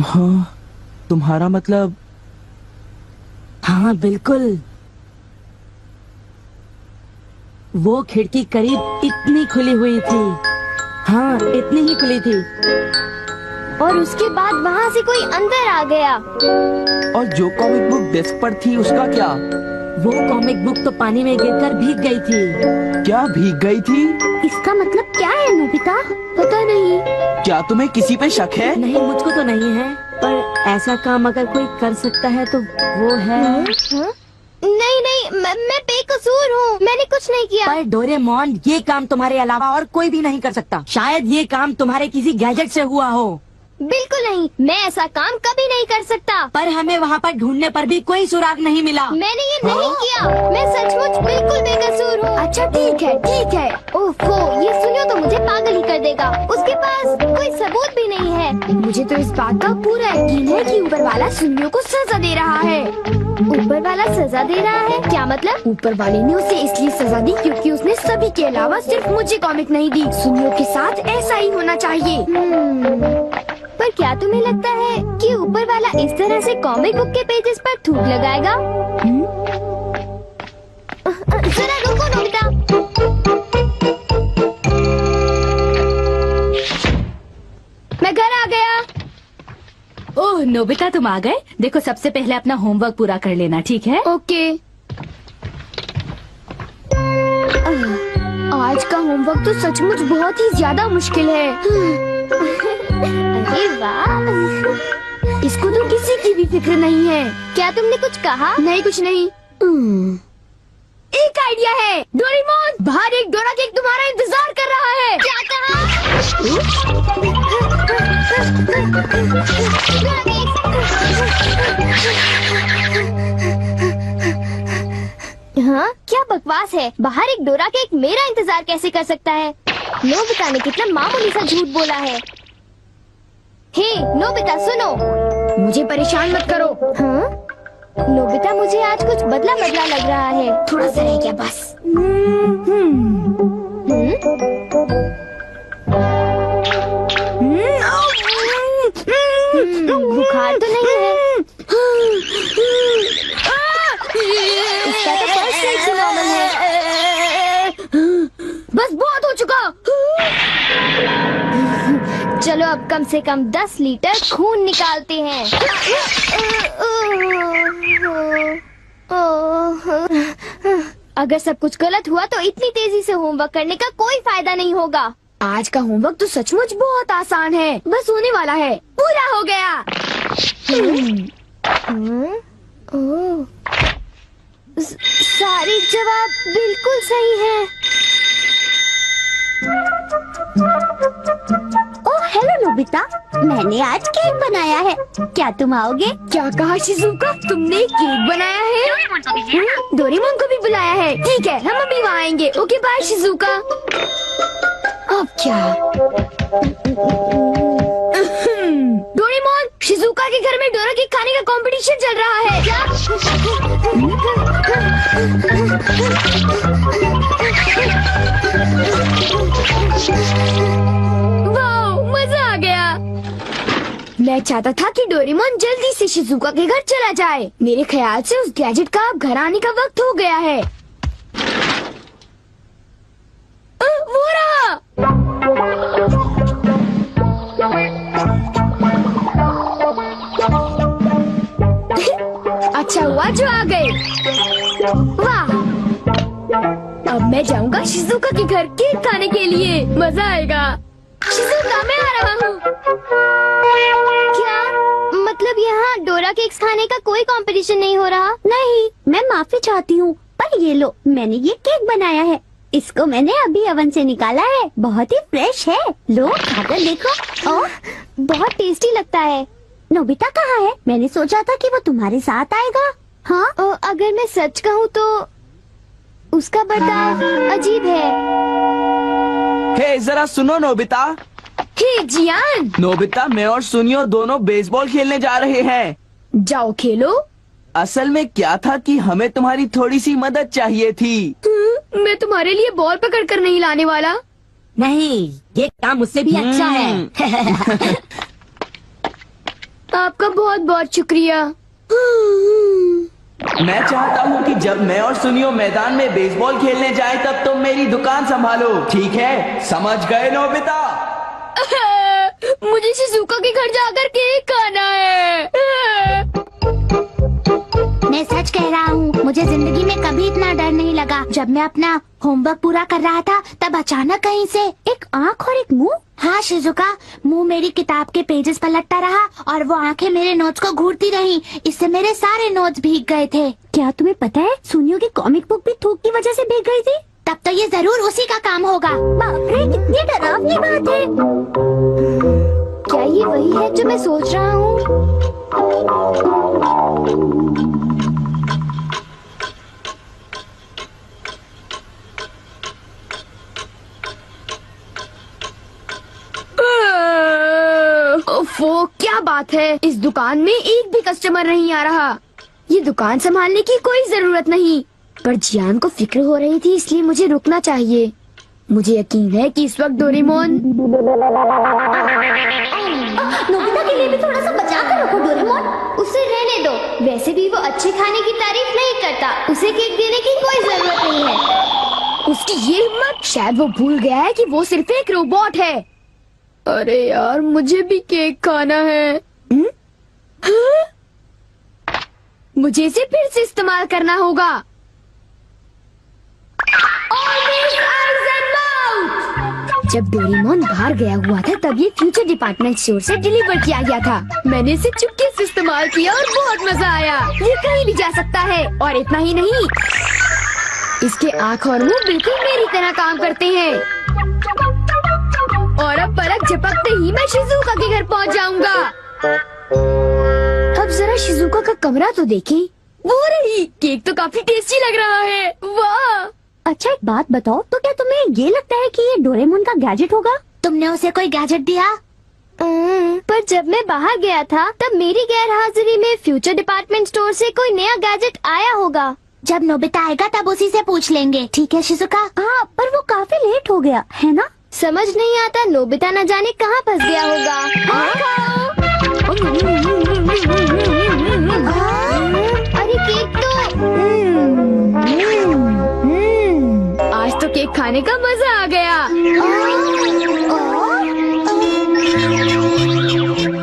हाँ, तुम्हारा मतलब? हाँ बिल्कुल, वो खिड़की करीब इतनी खुली हुई थी। हाँ, इतनी ही खुली थी। और उसके बाद वहाँ से कोई अंदर आ गया। और जो कॉमिक बुक डेस्क पर थी उसका क्या? वो कॉमिक बुक तो पानी में गिरकर भीग गई थी। क्या भीग गई थी? इसका मतलब क्या है नोबिता? पता नहीं। क्या तुम्हें किसी पे शक है? नहीं, मुझको तो नहीं है, पर ऐसा काम अगर कोई कर सकता है तो वो है। नहीं नहीं, मैं बेकसूर हूँ, मैंने कुछ नहीं किया। पर डोरेमोन, ये काम तुम्हारे अलावा और कोई भी नहीं कर सकता। शायद ये काम तुम्हारे किसी गैजेट से हुआ हो। बिल्कुल नहीं, मैं ऐसा काम कभी नहीं कर सकता। पर हमें वहाँ पर ढूंढने पर भी कोई सुराग नहीं मिला। मैंने ये नहीं किया, मैं सचमुच बिल्कुल बेकसूर हूँ। अच्छा ठीक है ठीक है। ओफो, ये सुनियो तो मुझे पागल ही कर देगा। उसके पास कोई सबूत भी नहीं है। मुझे तो इस बात का पूरा यकीन है कि ऊपर वाला सुनियो को सजा दे रहा है। ऊपर वाला सजा दे रहा है? क्या मतलब? ऊपर वाले ने उसे इसलिए सजा दी क्योंकि उसने सभी के अलावा सिर्फ मुझे कॉमिक नहीं दी। सुनियो के साथ ऐसा ही होना चाहिए। पर क्या तुम्हें लगता है कि ऊपर वाला इस तरह से कॉमिक बुक के पेजेस पर थूक लगाएगा? जरा रुको नोबिता। मैं घर आ गया। ओह नोबिता, तुम आ गए। देखो, सबसे पहले अपना होमवर्क पूरा कर लेना, ठीक है? ओके। आज का होमवर्क तो सचमुच बहुत ही ज्यादा मुश्किल है। अरे वाह, इसको तो किसी की भी फिक्र नहीं है। क्या तुमने कुछ कहा? नहीं, कुछ नहीं। एक आइडिया है। डोरेमोन, बाहर एक डोरा केक तुम्हारा इंतजार कर रहा है। क्या कहा? हाँ, क्या बकवास है। बाहर एक डोरा केक मेरा इंतजार कैसे कर सकता है? नोबिता ने कितना मामूली सा झूठ बोला है। हे नोबिता, सुनो, मुझे परेशान मत करो। हाँ? नोबिता, मुझे आज कुछ बदला बदला लग रहा है। थोड़ा सा रह गया बस। बुखार तो नहीं है? इसका तो फर्स्ट रेट से नॉर्मल है। बस बहुत हो चुका। चलो अब कम से कम 10 लीटर खून निकालते हैं। अगर सब कुछ गलत हुआ तो इतनी तेजी से होमवर्क करने का कोई फायदा नहीं होगा। आज का होमवर्क तो सचमुच बहुत आसान है, बस होने वाला है। पूरा हो गया। सारे जवाब बिल्कुल सही हैं। ओह हेलो नोबिता, मैंने आज केक बनाया है, क्या तुम आओगे? क्या कहा शिजुका? तुमने केक बनाया है? डोरेमोन को भी बुलाया है। ठीक है, हम अभी वहाँ आएंगे। Okay bye Shizuka. अब क्या? डोरेमोन, शिजुका के घर में डोरा केक खाने का कंपटीशन चल रहा है। क्या? वाह, मजा आ गया। मैं चाहता था कि डोरेमोन जल्दी से शिजुका के घर चला जाए। मेरे ख्याल से उस गैजेट का अब घर आने का वक्त हो गया है। वो रहा। अच्छा हुआ जो आ गए। वाह, अब मैं जाऊंगा शिजुका के घर केक खाने के लिए। मजा आएगा। शिजुका, मैं आ रहा हूँ। क्या मतलब यहाँ डोरा केक्स खाने का कोई कंपटीशन नहीं हो रहा? नहीं, मैं माफी चाहती हूँ, पर ये लो, मैंने ये केक बनाया है। इसको मैंने अभी ओवन से निकाला है, बहुत ही फ्रेश है। लो खाकर देखो। ओह, बहुत टेस्टी लगता है। नोबिता कहाँ है? मैंने सोचा था कि वो तुम्हारे साथ आएगा। हाँ, अगर मैं सच कहूँ तो उसका बर्ताव अजीब है। हे जरा सुनो नोबिता। हे जियान। नोबिता, मैं और सुनियो दोनों बेसबॉल खेलने जा रहे हैं। जाओ खेलो। असल में क्या था कि हमें तुम्हारी थोड़ी सी मदद चाहिए थी। मैं तुम्हारे लिए बॉल पकड़ कर नहीं लाने वाला। नहीं, ये काम मुझसे भी अच्छा है। आपका बहुत बहुत शुक्रिया। मैं चाहता हूँ कि जब मैं और सुनियो मैदान में बेसबॉल खेलने जाएं तब तुम मेरी दुकान संभालो, ठीक है? समझ गए नोबिता? मुझे शिजुका के घर जाकर केक खाना है। मैं सच कह रहा हूँ, मुझे जिंदगी में कभी इतना डर नहीं लगा। जब मैं अपना होमवर्क पूरा कर रहा था तब अचानक कहीं से एक आँख और एक मुंह। हाँ शिजुका, मुंह मेरी किताब के पेजेस पलटता रहा और वो आंखें मेरे नोट्स को घूरती रहीं। इससे मेरे सारे नोट्स भीग गए थे। क्या तुम्हें पता है, सुनियो की कॉमिक बुक भी थूक की वजह से भीग गई थी? तब तो ये जरूर उसी का काम होगा। बाप रे, कितनी डरावनी बात है। क्या ये वही है जो मैं सोच रहा हूँ? ओफो, क्या बात है, इस दुकान में एक भी कस्टमर नहीं आ रहा। ये दुकान संभालने की कोई जरूरत नहीं, पर जियान को फिक्र हो रही थी, इसलिए मुझे रुकना चाहिए। मुझे यकीन है कि इस वक्त डोरेमोन। नोबिता के लिए भी थोड़ा सा बचा कर रखो डोरेमोन। उसे रहने दो, वैसे भी वो अच्छे खाने की तारीफ नहीं करता। उसे केक देने की कोई जरूरत नहीं है। उसकी ये हिम्मत, शायद वो भूल गया है कि वो सिर्फ एक रोबोट है। अरे यार, मुझे भी केक खाना है। हाँ? मुझे इसे फिर से इस्तेमाल करना होगा। जब डोरेमोन बाहर गया हुआ था तब ये फ्यूचर डिपार्टमेंट स्टोर से डिलीवर किया गया था। मैंने इसे चुपके से इस्तेमाल किया और बहुत मजा आया। ये कहीं भी जा सकता है, और इतना ही नहीं, इसके आँख और मुंह बिल्कुल मेरी तरह काम करते हैं। और अब पलक झपकते ही मैं शिजुका के घर पहुंच जाऊंगा। अब जरा शिजुका का कमरा तो देखें। वो रही, केक तो काफी टेस्टी लग रहा है। वाह! अच्छा एक बात बताओ, तो क्या तुम्हें ये लगता है कि ये डोरेमोन का गैजेट होगा? तुमने उसे कोई गैजेट दिया? पर जब मैं बाहर गया था तब मेरी गैरहाजिरी में फ्यूचर डिपार्टमेंट स्टोर से कोई नया गैजेट आया होगा। जब नोबिता आएगा तब उसी से पूछ लेंगे, ठीक है शिजुका? हाँ, पर वो काफी लेट हो गया है ना? समझ नहीं आता, नोबिता न जाने कहाँ फंस गया होगा। अरे केक तो आज तो केक खाने का मजा आ गया।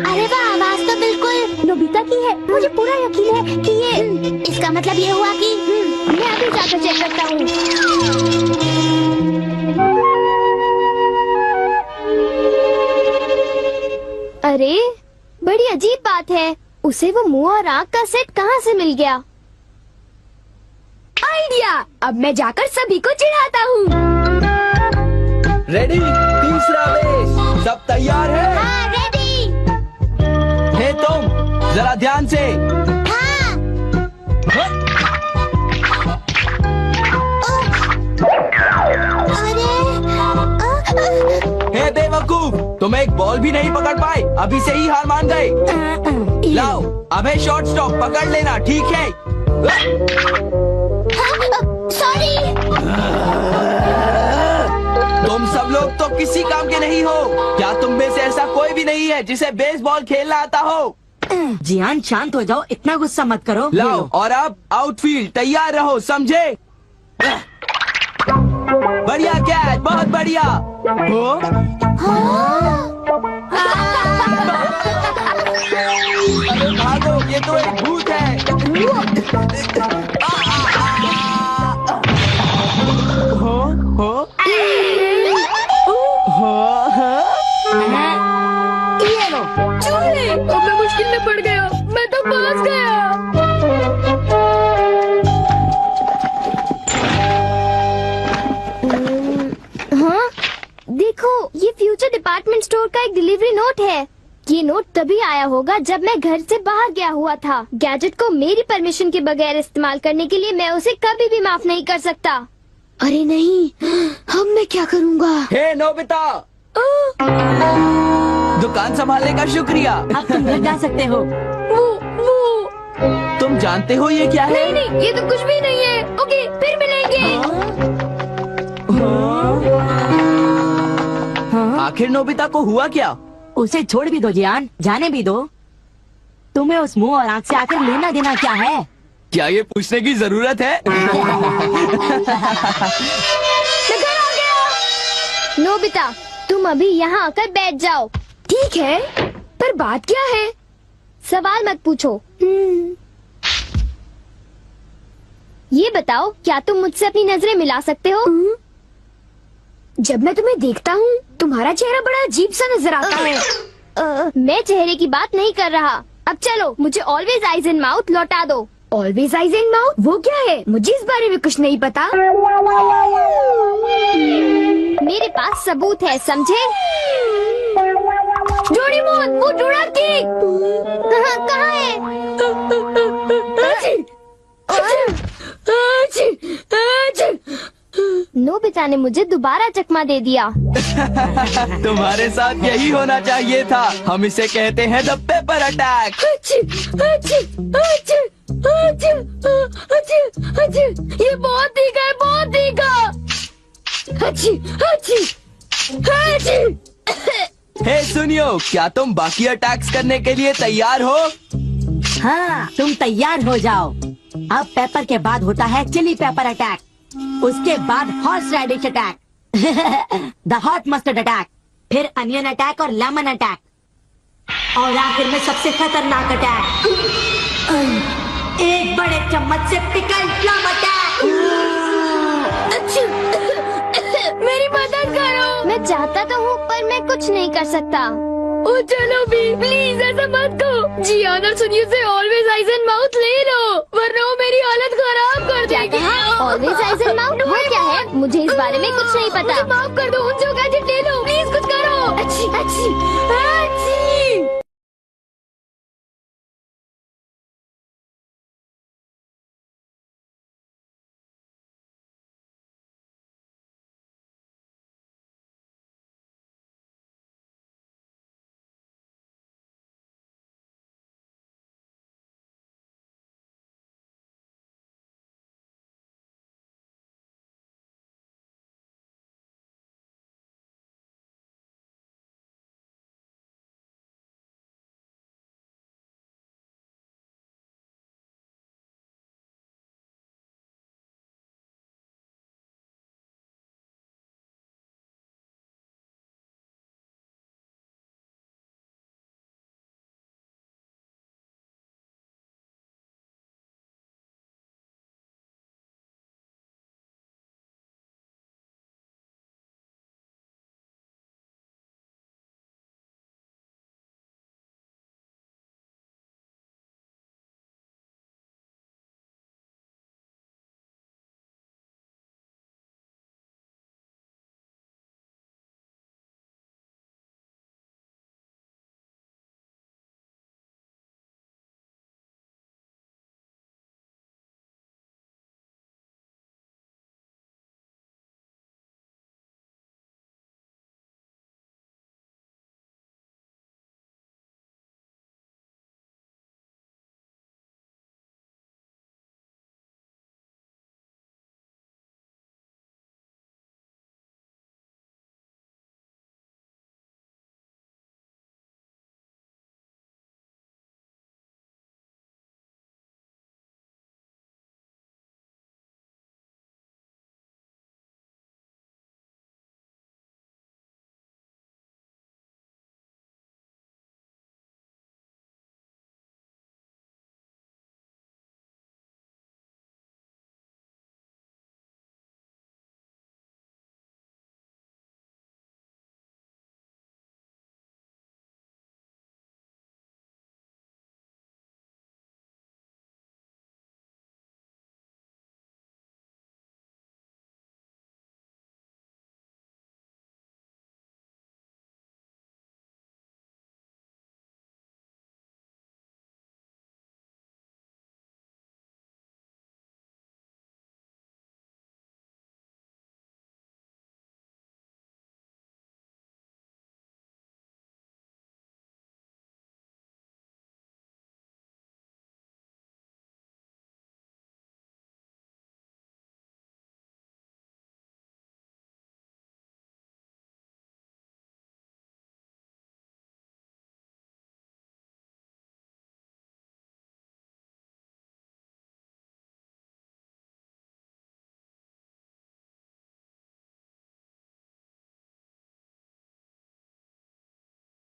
अरे वाह, आवाज तो बिल्कुल नोबिता की है। मुझे पूरा यकीन है कि ये, इसका मतलब ये हुआ कि मैं अभी जाकर चेक करता हूँ। अरे, बड़ी अजीब बात है, उसे वो मुंह और आँख का सेट कहाँ से मिल गया? आइडिया! अब मैं जाकर सभी को चिढ़ाता हूँ। रेडी? तीसरा बेस, सब तैयार है? हाँ, रेडी। हे तुम, जरा ध्यान से। हे बेवकूफ, तुम एक बॉल भी नहीं पकड़ पाए, अभी से ही हार मान गए। लाओ, अबे शॉर्ट स्टॉप पकड़ लेना, ठीक है? सॉरी। तुम सब लोग तो किसी काम के नहीं हो। क्या तुम में से ऐसा कोई भी नहीं है जिसे बेसबॉल खेलना आता हो? जियान शांत हो जाओ, इतना गुस्सा मत करो। लाओ, और अब आउटफील्ड तैयार रहो, समझे? बढ़िया कैच, बहुत बढ़िया। हो? अरे भागो, ये तो एक भूत है। हो? हो? ये लो। चूहे! अब मैं मुश्किल में पड़ गया, मैं तो फंस गया। हाँ, देखो, ये फ्यूचर डिपार्टमेंट स्टोर का एक डिलीवरी नोट है। ये नोट तभी आया होगा जब मैं घर से बाहर गया हुआ था। गैजेट को मेरी परमिशन के बगैर इस्तेमाल करने के लिए मैं उसे कभी भी माफ नहीं कर सकता। अरे नहीं, अब मैं क्या करूँगा? हे नोबिता, दुकान संभालने का शुक्रिया। अब तुम घर जा सकते हो। वो तुम जानते हो ये क्या है? नहीं नहीं, ये तो कुछ भी नहीं है। ओके, फिर मिलेंगे। आखिर नोबिता को हुआ क्या? उसे छोड़ भी दो जियान, जाने भी दो। तुम्हें उस मुंह और आँख से आकर लेना देना क्या है? क्या ये पूछने की जरूरत है? नोबिता, तुम अभी यहाँ आकर बैठ जाओ। ठीक है, पर बात क्या है? सवाल मत पूछो। ये बताओ, क्या तुम मुझसे अपनी नजरें मिला सकते हो? जब मैं तुम्हें देखता हूँ, तुम्हारा चेहरा बड़ा अजीब सा नजर आता है। मैं चेहरे की बात नहीं कर रहा। अब चलो, मुझे ऑलवेज आइज इन माउथ लौटा दो। Always eyes in mouth? वो क्या है? मुझे इस बारे में कुछ नहीं पता। मेरे पास सबूत है, समझे? डोरेमोन, वो डोराकी कहाँ है? नोबिता ने मुझे दोबारा चकमा दे दिया। तुम्हारे साथ यही होना चाहिए था। हम इसे कहते हैं द पेपर अटैक। ये बहुत तीखा है, बहुत तीखा। हे सुनियो, क्या तुम बाकी अटैक्स करने के लिए तैयार हो? हाँ, तुम तैयार हो जाओ। अब पेपर के बाद होता है चिली पेपर अटैक, उसके बाद horseradish attack, the hot mustard attack, फिर अनियन अटैक और लेमन अटैक, और आखिर में सबसे खतरनाक अटैक, एक बड़े चम्मच से पिकल प्लम अटैक। मेरी मदद करो। मैं चाहता तो हूँ, पर मैं कुछ नहीं कर सकता। ओ चलो भी, प्लीज ऐसा मत करो। जी ऑनर सुनिए से ऑलवेज आइज एंड माउथ ले लो, वरना वो मेरी हालत खराब कर देगी। ऑलवेज आइज एंड माउथ वो क्या है? मुझे इस बारे में कुछ नहीं पता। मुझे माफ कर दो, उनसे गैजेट ले लो, प्लीज कुछ करो। अच्छी अच्छी